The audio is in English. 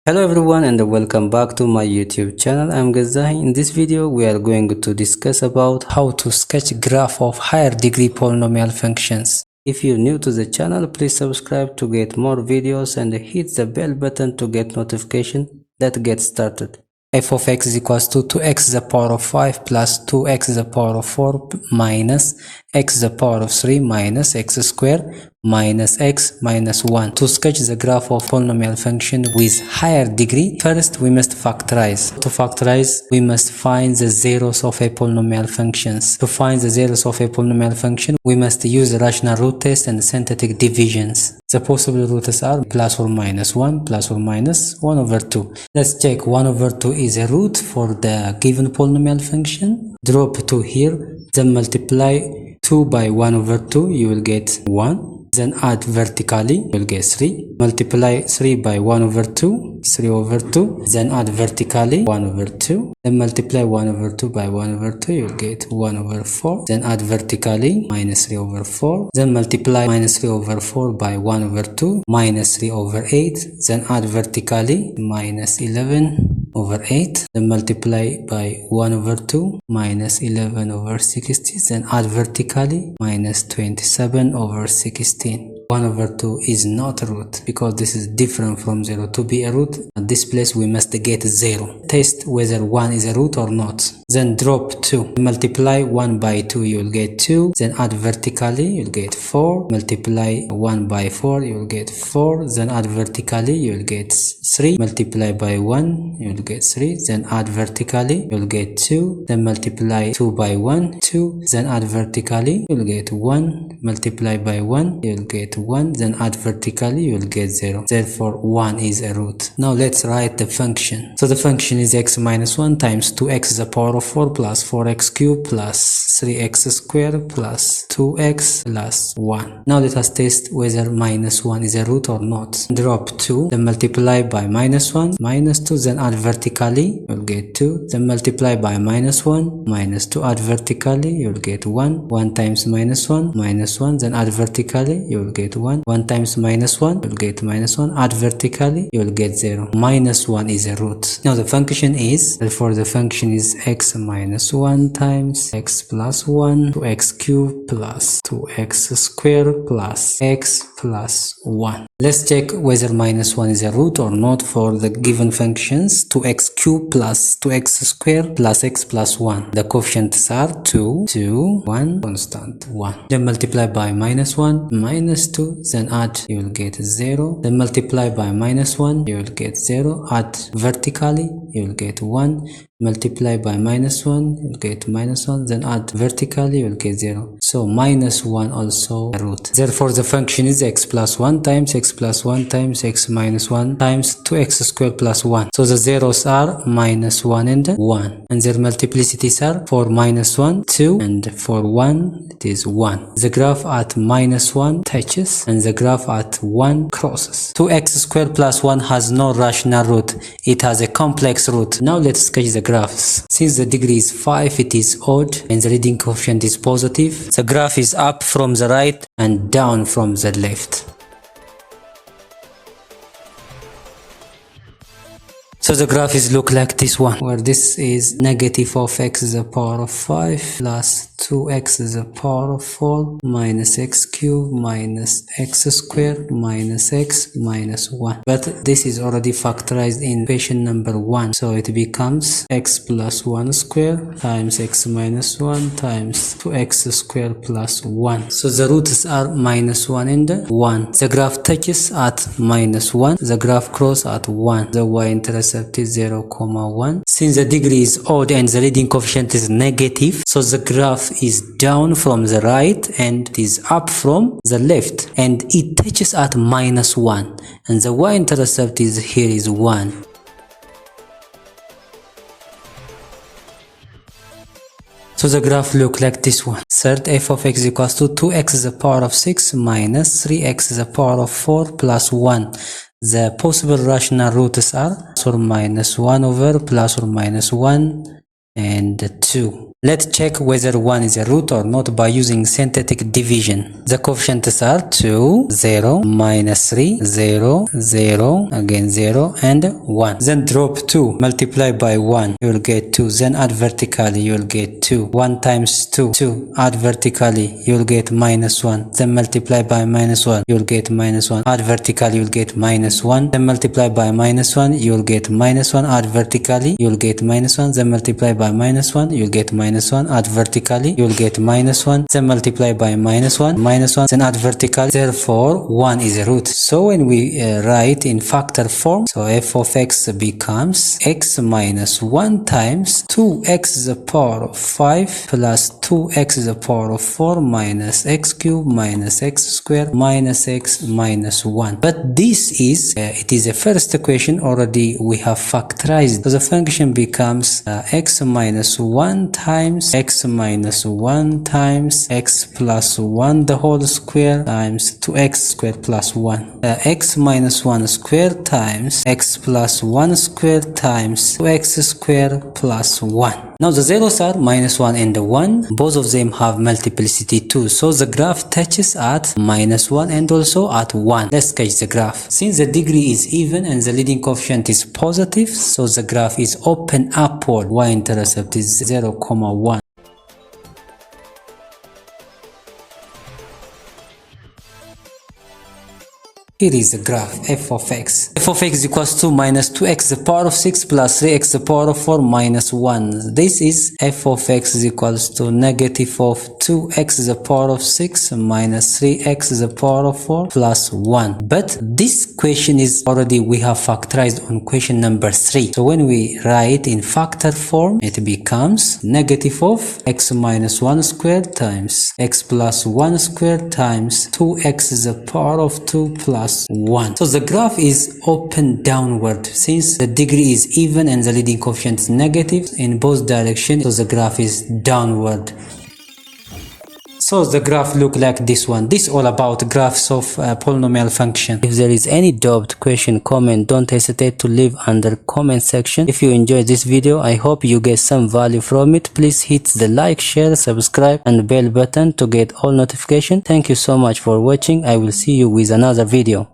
Hello everyone and welcome back to my YouTube channel. I'm Gazahi. In this video we are going to discuss about how to sketch graph of higher degree polynomial functions. If you're new to the channel, please subscribe to get more videos and hit the bell button to get notification. Let's get started. F of x is equals to 2x to the power of 5 plus 2x to the power of 4 minus x to the power of 3 minus x squared minus x minus 1. To sketch the graph of polynomial function with higher degree, first we must factorize. To factorize, we must find the zeros of a polynomial functions. To find the zeros of a polynomial function, we must use the rational root test and synthetic divisions. The possible roots are plus or minus 1, plus or minus 1 over 2. Let's check 1 over 2 is a root for the given polynomial function. Drop 2 here, then multiply 2 by 1 over 2, you will get 1. Then add vertically, you will get 3. Multiply 3 by 1 over 2, 3 over 2. Then add vertically 1 over 2. Then multiply 1 over 2 by 1 over 2, you will get 1 over 4. Then add vertically minus 3 over 4. Then multiply minus 3 over 4 by 1 over 2, minus 3 over 8. Then add vertically minus 11 over 8. Then multiply by 1 over 2 minus 11 over 60. Then add vertically minus 27 over 16. 1 over 2 is not a root because this is different from 0. To be a root, at this place we must get 0. Test whether 1 is a root or not. Then drop 2. Multiply 1 by 2, you will get 2. Then add vertically, you will get 4. Multiply 1 by 4, you will get 4. Then add vertically, you will get 3. Multiply by 1, you will get 3. Then add vertically, you will get 2. Then multiply 2 by 1, 2. Then add vertically, you will get 1. Multiply by 1, you will get 1. Then add vertically, you will get 0. Therefore 1 is a root. Now let's write the function. So the function is x minus 1 times 2x to the power of 4 plus 4x cubed plus 3x squared plus 2x plus 1. Now let us test whether minus 1 is a root or not. Drop 2, then multiply by minus 1, minus 2, then add vertically, you'll get 2. Then multiply by minus 1, minus 2, add vertically, you'll get 1. 1 times minus 1, minus 1, then add vertically, you will get 1. 1 times minus 1, you'll get minus 1. Add vertically, you will get 0. Minus 1 is a root. Now the function is, therefore the function is x minus 1 times x plus 1 to x cubed plus 2x squared plus x plus 1. Let's check whether minus 1 is a root or not for the given functions 2x cubed plus 2x squared plus x plus 1. The coefficients are 2, 2, 1, constant 1. Then multiply by minus 1, minus 2, then add, you will get 0. Then multiply by minus 1, you will get 0. Add vertically, you will get 1. Multiply by minus 1, you'll get minus 1, then add vertically, you'll get 0. So minus 1 also a root. Therefore the function is x plus 1 times x plus 1 times x minus 1 times 2x squared plus 1. So the zeros are minus 1 and 1. And their multiplicities are for minus 1, 2, and for 1, it is 1. The graph at minus 1 touches and the graph at 1 crosses. 2x squared plus 1 has no rational root. It has a complex root. Now let's sketch the graphs. Since the degree is 5, it is odd and the leading coefficient is positive. The graph is up from the right and down from the left. So the graph is look like this one, where this is negative of x to the power of 5 plus 2x to the power of 4 minus x cubed minus x squared minus x minus 1. But this is already factorized in equation number 1. So it becomes x plus 1 squared times x minus 1 times 2x squared plus 1. So the roots are minus 1 and 1. The graph touches at minus 1. The graph crosses at 1. The y-intercept is 0, 1. Since the degree is odd and the leading coefficient is negative, so the graph is down from the right and it is up from the left, and it touches at minus 1, and the y-intercept is here is 1. So the graph look like this one. Third, f of x equals to 2x to the power of 6 minus 3x to the power of 4 plus 1. The possible rational roots are plus or minus 1 over plus or minus 1 and 2. Let's check whether 1 is a root or not by using synthetic division. The coefficients are 2, 0, minus 3, 0, 0, again 0, and 1. Then drop 2, multiply by 1, you will get 2. Then add vertically, you will get 2. 1 times 2, 2. Add vertically, you will get minus 1. Then multiply by minus 1, you will get minus 1. Add vertically, you will get minus 1. Then multiply by minus 1, you will get minus 1. Add vertically, you will get minus 1. Then multiply by minus 1, you will get minus 1, add vertically, you will get minus 1, then multiply by minus 1, then add vertically. Therefore, 1 is a root. So when we write in factor form, so f of x becomes x minus 1 times 2x to the power of 5 plus 2x to the power of 4 minus x cubed minus x squared minus x minus 1. But this is, it is a first equation, already we have factorized. So the function becomes x minus 1 times x minus 1 times x plus 1 the whole square times 2x squared plus 1. X minus 1 squared times x plus 1 squared times 2x squared plus 1. Now the zeros are minus 1 and 1. Both of them have multiplicity 2. So the graph touches at minus 1 and also at 1. Let's sketch the graph. Since the degree is even and the leading coefficient is positive, so the graph is open upward. Y-intercept is 0, 1. Here is the graph f of x. F of x equals to minus 2x to the power of 6 plus 3x to the power of 4 minus 1. This is f of x is equals to negative of 2x to the power of 6 minus 3x to the power of 4 plus 1. But this question is already we have factorized on question number 3. So when we write in factor form, it becomes negative of x minus 1 squared times x plus 1 squared times 2x to the power of 2 plus 1. So the graph is open downward since the degree is even and the leading coefficient is negative in both directions, so the graph is downward. So the graph look like this one. This all about graphs of polynomial function. If there is any doubt, question, comment, don't hesitate to leave under comment section. If you enjoyed this video, I hope you get some value from it. Please hit the like, share, subscribe and bell button to get all notifications. Thank you so much for watching. I will see you with another video.